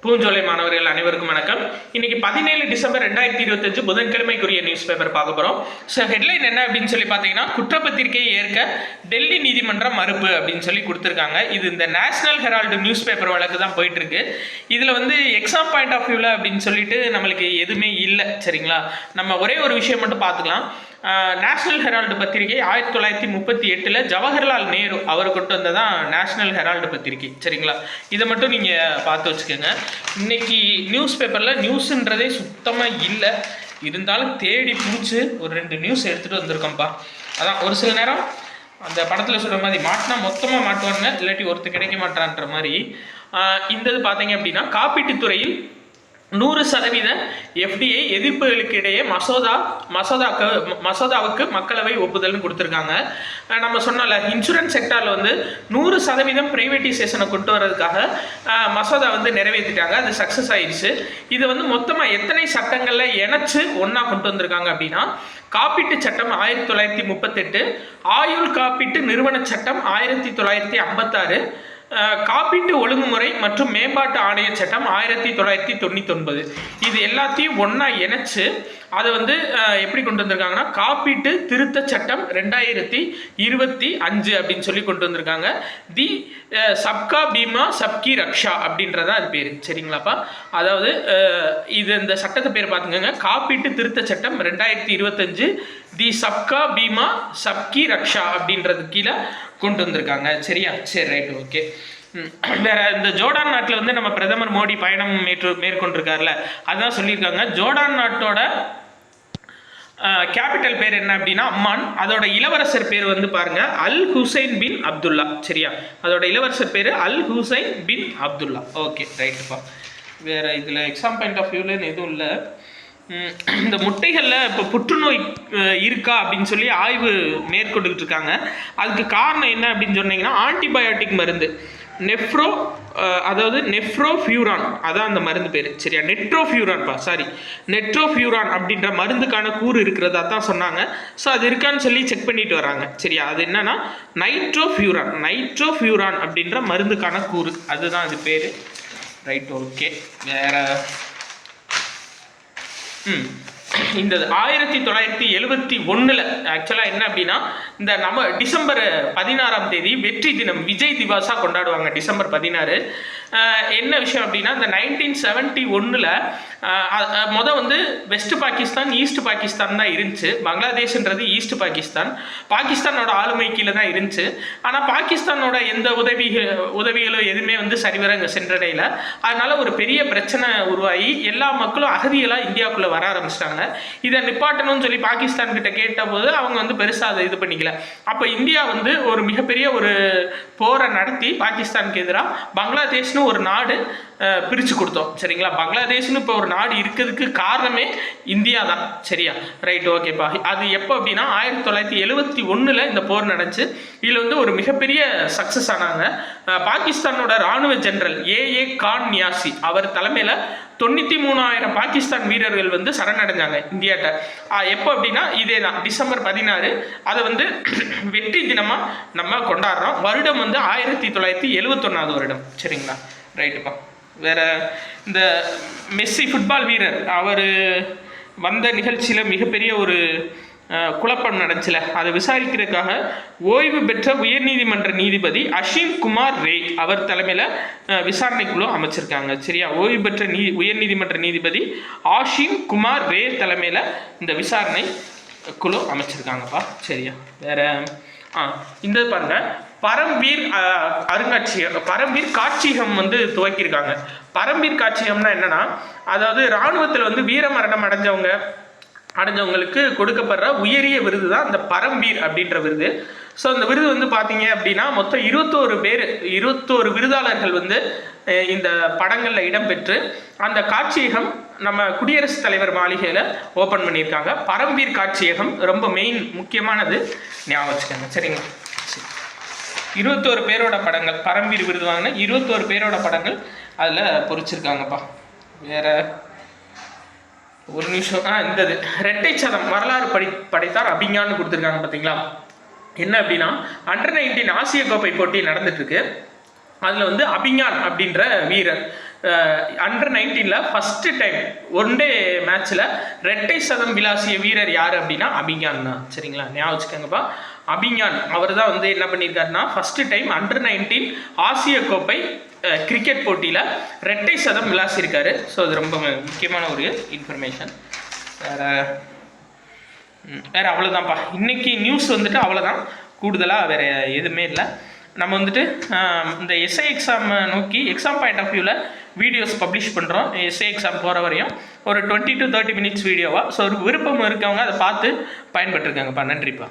பூஞ்சோலை மாணவர்கள் அனைவருக்கும் வணக்கம். இன்னைக்கு 17 டிசம்பர் 2025 புதன்கிழமைக்குரிய நியூஸ் பேப்பர் பார்க்க போறோம். ஸோ ஹெட்லைன் என்ன அப்படின்னு சொல்லி பார்த்தீங்கன்னா, குற்றப்பத்திரிகையை ஏற்க டெல்லி நீதிமன்றம் மறுப்பு அப்படின்னு சொல்லி கொடுத்துருக்காங்க. இது இந்த நேஷனல் ஹெரால்டு நியூஸ் பேப்பர் வழக்கு தான் போயிட்டு இருக்கு. இதில் வந்து எக்ஸாம் பாயிண்ட் ஆஃப் வியூவில் அப்படின்னு சொல்லிட்டு நம்மளுக்கு எதுவுமே இல்லை, சரிங்களா? நம்ம ஒரே ஒரு விஷயம் மட்டும் பார்த்துக்கலாம். நேஷனல் ஹெரால்டு பத்திரிகை 1938 ஜவஹர்லால் நேரு அவர் கொண்டு வந்ததான் நேஷனல் ஹெரால்டு பத்திரிகை, சரிங்களா? இதை மட்டும் நீங்கள் பார்த்து வச்சுக்கோங்க. இன்னைக்கு நியூஸ் பேப்பரில் நியூஸுன்றதே சுத்தமாக இல்லை, இருந்தாலும் தேடி பிடிச்சி ஒரு 2 நியூஸ் எடுத்துகிட்டு வந்திருக்கோம்ப்பா. அதான் ஒரு சில நேரம் அந்த படத்தில் சொல்கிற மாதிரி மாட்டினா மொத்தமாக மாட்டுவாங்க, இல்லாட்டி ஒருத்தர் கிடைக்க மாட்டான்ற மாதிரி. இந்த இது பார்த்தீங்க அப்படின்னா, காப்பீட்டுத்துறையில் 100% FDI எதிர்ப்புகளுக்கு இடையே மசோதாவுக்கு மக்களவை ஒப்புதல்னு கொடுத்துருக்காங்க. நம்ம சொன்னால இன்சூரன்ஸ் செக்டாரில் வந்து 100% பிரைவேட்டைசேஷனை கொண்டு வர்றதுக்காக மசோதா வந்து நிறைவேற்றிட்டாங்க. அது சக்ஸஸ் ஆயிடுச்சு. இது வந்து மொத்தமாக எத்தனை சட்டங்களில் இணைச்சு ஒன்றா கொண்டு வந்திருக்காங்க அப்படின்னா, காப்பீட்டு சட்டம் 1938, ஆயுள் காப்பீட்டு நிறுவன சட்டம் 1956, காப்பீட்டு ஒழுங்குமுறை மற்றும் மேம்பாட்டு ஆணைய சட்டம் 1999. இது எல்லாத்தையும் ஒன்றா இணைச்சு அதை வந்து எப்படி கொண்டு வந்திருக்காங்கன்னா, காப்பீட்டு திருத்த சட்டம் 2025 அப்படின்னு சொல்லி கொண்டு வந்திருக்காங்க. தி சப்கா பீமா சப்கி ரக்ஷா அப்படின்றதா அது பேர், சரிங்களாப்பா? அதாவது இது இந்த சட்டத்தை பேர் பார்த்துக்கோங்க, காப்பீட்டு திருத்த சட்டம் 2025 தி சப்கா பீமா சப்கி ரக்ஷா அப்படின்றது கீழே கொண்டு வந்திருக்காங்க, சரியா? சரி, ரைட், ஓகே. வேற இந்த ஜோர்டான் நாட்டில் வந்து நம்ம பிரதமர் மோடி பயணம் மேற்கொண்டிருக்காருல, அதான் சொல்லியிருக்காங்க. ஜோர்டான் நாட்டோட கேபிட்டல் பேர் என்ன அப்படின்னா அம்மான். அதோட இளவரசர் பேர் வந்து பாருங்க அல் ஹுசைன் பின் அப்துல்லா, சரியா? அதோட இளவரசர் பேர் அல் ஹுசைன் பின் அப்துல்லா. ஓகே, ரைட்டுப்பா. வேற இதில் எக்ஸாம் பாயிண்ட் ஆஃப் வியூவில் எதுவும் இல்லை. இந்த முட்டைகளில் இப்போ புற்றுநோய் இருக்கா அப்படின்னு சொல்லி ஆய்வு மேற்கொண்டுகிட்டு இருக்காங்க. அதுக்கு காரணம் என்ன அப்படின்னு சொன்னீங்கன்னா, ஆன்டிபயோட்டிக் மருந்து நெஃப்ரோஃபியூரான், அதான் அந்த மருந்து பேர், சரியா? நெட்ரோஃபியூரான் அப்படின்ற மருந்துக்கான கூறு இருக்கிறதா தான் சொன்னாங்க. ஸோ அது இருக்கான்னு சொல்லி செக் பண்ணிட்டு வராங்க, சரியா? அது என்னன்னா நைட்ரோஃபியூரான் அப்படின்ற மருந்துக்கான கூறு, அதுதான் அது பேர், ரைட், ஓகே. வேற இந்த 1971 ஆக்சுவலாக என்ன அப்படின்னா, இந்த நம்ம டிசம்பர் 16 வெற்றி தினம், விஜய் திவாஸாக கொண்டாடுவாங்க டிசம்பர் 16. என்ன விஷயம் அப்படின்னா, இந்த 1971 வந்து வெஸ்ட் பாகிஸ்தான் ஈஸ்ட் பாகிஸ்தான் தான் இருந்துச்சு. பங்களாதேஷ்ன்றது ஈஸ்ட் பாகிஸ்தான், பாகிஸ்தானோட ஆளுமை கீழே தான் இருந்துச்சு. ஆனால் பாகிஸ்தானோட எந்த உதவிகளோ எதுவுமே வந்து சரிவர இங்கே சென்றடையில. அதனால ஒரு பெரிய பிரச்சனை உருவாகி எல்லா மக்களும் அகதிகளாக இந்தியாவுக்குள்ளே வர ஆரம்பிச்சிட்டாங்க. இதை நிப்பாட்டணும்னு சொல்லி பாகிஸ்தான் கிட்ட கேட்ட போது அவங்க வந்து பெருசாக அதை இது பண்ணிக்கல. அப்போ இந்தியா வந்து ஒரு மிகப்பெரிய ஒரு போரை நடத்தி பாகிஸ்தானுக்கு எதிராக பங்களாதேஷ்னு ஒரு நாடு பிரித்து கொடுத்தோம், சரிங்களா? பங்களாதேஷ்னு இப்போ ஒரு நாடு இருக்கிறதுக்கு காரணமே இந்தியா தான், சரியா? ரைட், ஓகேப்பா. அது எப்போ அப்படின்னா 1971 இந்த போர் நடந்துச்சு. இதில் வந்து ஒரு மிகப்பெரிய சக்ஸஸ் ஆனாங்க. பாகிஸ்தானோட இராணுவ ஜெனரல் ஏஏ கான் நியாசி அவர் தலைமையில் 93,000 பாகிஸ்தான் வீரர்கள் வந்து சரணடைஞ்சாங்க இந்தியாட்ட. எப்போ அப்படின்னா இதே தான் டிசம்பர் 16. அதை வந்து வெற்றி தினமாக நம்ம கொண்டாடுறோம். வருடம் வந்து 1971 வருடம், சரிங்களா? ரைட்டுப்பா. வேற இந்த மெஸ்ஸி ஃபுட்பால் வீரர் அவர் வந்த நிகழ்ச்சியில் மிகப்பெரிய ஒரு குழப்பம் நடந்துச்சுல, அதை விசாரிக்கிறதுக்காக ஓய்வு பெற்ற உயர்நீதிமன்ற நீதிபதி அஷிம் குமார் ரே அவர் தலைமையில் விசாரணை குழு அமைச்சிருக்காங்க, சரியா? ஓய்வு பெற்ற உயர்நீதிமன்ற நீதிபதி ஆஷிம் குமார் ரே தலைமையில் இந்த விசாரணை குழு அமைச்சிருக்காங்கப்பா, சரியா? வேற இந்த பாருங்க, பரம்பீர் காட்சியகம் வந்து துவக்கியிருக்காங்க. பரம்பீர் காட்சியகம்னா என்னன்னா, அதாவது இராணுவத்தில் வந்து வீரமரணம் அடைஞ்சவங்களுக்கு கொடுக்கப்படுற உயரிய விருது தான் இந்த பரம்பீர் அப்படின்ற விருது. ஸோ அந்த விருது வந்து பார்த்தீங்க அப்படின்னா மொத்தம் 21 விருதாளர்கள் வந்து இந்த படங்களில் இடம்பெற்று அந்த காட்சியகம் நம்ம குடியரசுத் தலைவர் மாளிகையில் ஓப்பன் பண்ணியிருக்காங்க. பரம்பீர் காட்சியகம் ரொம்ப முக்கியமானது, ஞாபகம் வச்சுக்கோங்க, சரிங்களா? 21 பேரோட படங்கள், பரம்பீர் விருது வாங்கின 21 பேரோட படங்கள் அதில் பொறிச்சிருக்காங்கப்பா. வேற ஒரு நிமிஷம், இந்த இரட்டை சதம் வரலாறு படைத்தார் அபிஞான்னு கொடுத்துருக்காங்க, பார்த்தீங்களா? என்ன அப்படின்னா, அண்டர் 19 ஆசிய கோப்பை போட்டி நடந்துட்டு இருக்கு. அதில் வந்து அபிஞான் அப்படின்ற வீரர் அண்டர் 19ல் ஃபஸ்ட்டு டைம் ஒன் டே மேட்ச்சில் ரெட்டை சதம் விளாசிய வீரர் யார் அப்படின்னா அபிஞான் தான். சரிங்களா, ஞாபகம் வச்சுக்கோங்கப்பா. அபிஞான் அவர் தான் வந்து என்ன பண்ணியிருக்காருன்னா ஃபஸ்ட்டு டைம் அண்டர் 19 ஆசிய கோப்பை கிரிக்கெட் போட்டியில் ரெட்டை சதம் விளாசியிருக்காரு. ஸோ அது ரொம்ப முக்கியமான ஒரு இன்ஃபர்மேஷன். வேறு அவ்வளோதான்ப்பா இன்றைக்கி நியூஸ் வந்துட்டு, அவ்வளோதான். கூடுதலாக வேறு எதுவுமே இல்லை. நம்ம வந்துட்டு இந்த எஸ்ஐ எக்ஸாம் நோக்கி எக்ஸாம் பாயிண்ட் ஆஃப் வியூவில் வீடியோஸ் பப்ளிஷ் பண்ணுறோம். எஸ்ஐ எக்ஸாம் போகிற வரையும் ஒரு 20 to 30 minutes வீடியோவாக. ஸோ ஒரு விருப்பம் இருக்கவங்க அதை பார்த்து பயன்பட்டுருக்காங்கப்பா. நன்றிப்பா.